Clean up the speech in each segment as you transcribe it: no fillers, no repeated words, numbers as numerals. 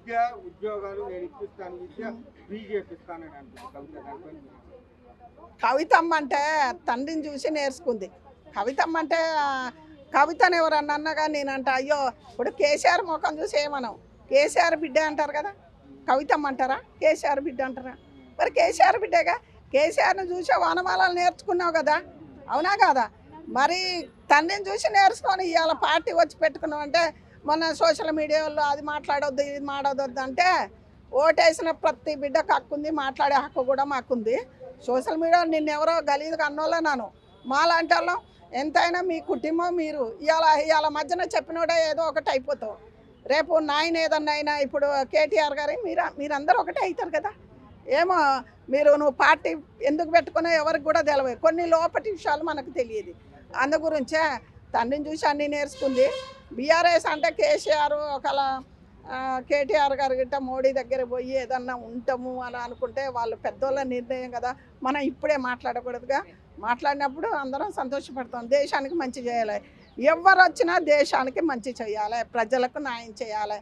విద్య ఉద్యోగాలు నేను ఇప్పిస్తాను, విద్య బీజేపీ ఇస్తానని అంటుంది కవిత. దానిపైన కవితమ్మ అంటే తండ్రిని చూసి నేర్చుకుంది. కవితమ్మ అంటే కవితను ఎవరన్నా అన్నగా నేనంట అయ్యో ఇప్పుడు కేసీఆర్ ముఖం చూసి ఏమనం, కేసీఆర్ బిడ్డ అంటారు కదా, కవితమ్మ అంటారా, కేసీఆర్ బిడ్డ అంటారా? మరి కేసీఆర్ బిడ్డగా కేసీఆర్ని చూసే వనమాలను నేర్చుకున్నావు కదా, అవునా కాదా? మరి తండ్రిని చూసి నేర్చుకొని ఇవాళ పార్టీ వచ్చి పెట్టుకున్నావు అంటే మొన్న సోషల్ మీడియాలో అది మాట్లాడొద్దు ఇది మాట్లాడొద్దు అంటే ఓటేసిన ప్రతి బిడ్డకు హక్కు ఉంది, మాట్లాడే హక్కు కూడా మాకుంది. సోషల్ మీడియాలో నిన్నెవరో గలీదుగా అన్నోళ్ళే నాను మాలాంటి వాళ్ళం ఎంతైనా మీ కుటుంబం మీరు ఇవాళ మధ్యన చెప్పినోడే ఏదో ఒకటి అయిపోతావు. రేపు నాయన ఏదన్నా అయినా ఇప్పుడు కేటీఆర్ గారి మీరందరూ ఒకటే అవుతారు కదా. ఏమో నువ్వు పార్టీ ఎందుకు పెట్టుకున్నా ఎవరికి కూడా తెలియదు, కొన్ని లోపటి విషయాలు మనకు తెలియదు. అందు గురించే తండ్రిని చూసి అన్నీ నేర్చుకుంది. బీఆర్ఎస్ అంటే కేసీఆర్ ఒకలా కేటీఆర్ గారు గిట్ట మోడీ దగ్గర పోయి ఏదన్నా ఉంటాము అని అనుకుంటే వాళ్ళు పెద్దోళ్ళ నిర్ణయం కదా, మనం ఇప్పుడే మాట్లాడకూడదుగా. మాట్లాడినప్పుడు అందరం సంతోషపడతాం. దేశానికి మంచి చేయాలి, ఎవరు వచ్చినా దేశానికి మంచి చేయాలి, ప్రజలకు న్యాయం చేయాలి.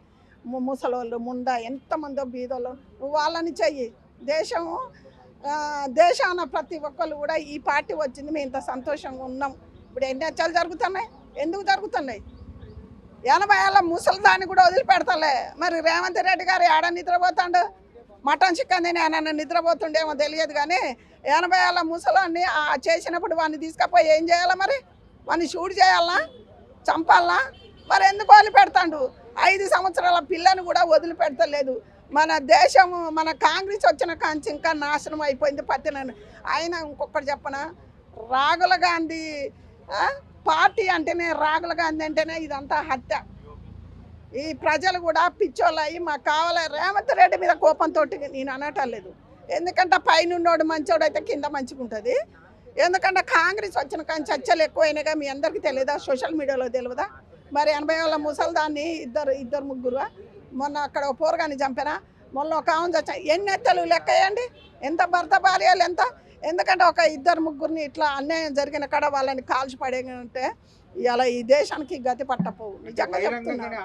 ముసలోళ్ళు ముండ ఎంతమందో బీదోళ్ళు వాళ్ళని చెయ్యి. దేశాన ప్రతి ఒక్కళ్ళు కూడా ఈ పార్టీ వచ్చింది మేము ఇంత సంతోషంగా ఉన్నాం. ఇప్పుడు ఎన్ని హత్యలు జరుగుతున్నాయి, ఎందుకు జరుగుతున్నాయి? 80 ఏళ్ళ ముసలిదాన్ని కూడా వదిలిపెడతలే. మరి రేవంత్ రెడ్డి గారు ఏడ నిద్రపోతాడు, మటన్ చికెన్ తిని ఆయన నిద్రపోతుండేమో తెలియదు కానీ 80 ఏళ్ళ ముసలాన్ని చేసినప్పుడు వాడిని తీసుకపోయి ఏం చేయాలా? మరి వాడిని షూట్ చేయాలనా, చంపాలనా? మరి ఎందుకు వదిలిపెడతాడు? 5 సంవత్సరాల పిల్లని కూడా వదిలిపెడతలేదు. మన దేశము మన కాంగ్రెస్ వచ్చిన కాంచి ఇంకా నాశనం అయిపోయింది పత్తినని. ఆయన ఇంకొకటి చెప్పనా, రాహుల్ గాంధీ పార్టీ అంటేనే రాహుల్ గాంధీ అంటేనే ఇదంతా హత్య. ఈ ప్రజలు కూడా పిచ్చోళ్ళు అయ్యి మాకు కావాలి రేవంత్ రెడ్డి మీద కోపంతో నేను అనటం లేదు. ఎందుకంటే పైనున్నోడు మంచోడు అయితే కింద మంచిగా ఉంటుంది. ఎందుకంటే కాంగ్రెస్ వచ్చిన కానీ చర్చలు ఎక్కువైనాగా మీ అందరికీ తెలియదా, సోషల్ మీడియాలో తెలియదా? మరి 80 ఏళ్ళ ముసలిదాన్ని ఇద్దరు ముగ్గురు మొన్న అక్కడ పోరగాన్ని చంపారా, మొన్న ఒక ఆమె చచ్చా. ఎన్ని ఎత్తలు లెక్కేయండి, ఎంత భర్త భార్యలు ఎంత? ఎందుకంటే ఒక 2-3 ఇట్లా అన్యాయం జరిగిన కాడ వాళ్ళని కాల్చి పడేయంటే ఇవాళ ఈ దేశానికి గతి పట్టపోవు. నిజంగా చెప్తున్నా.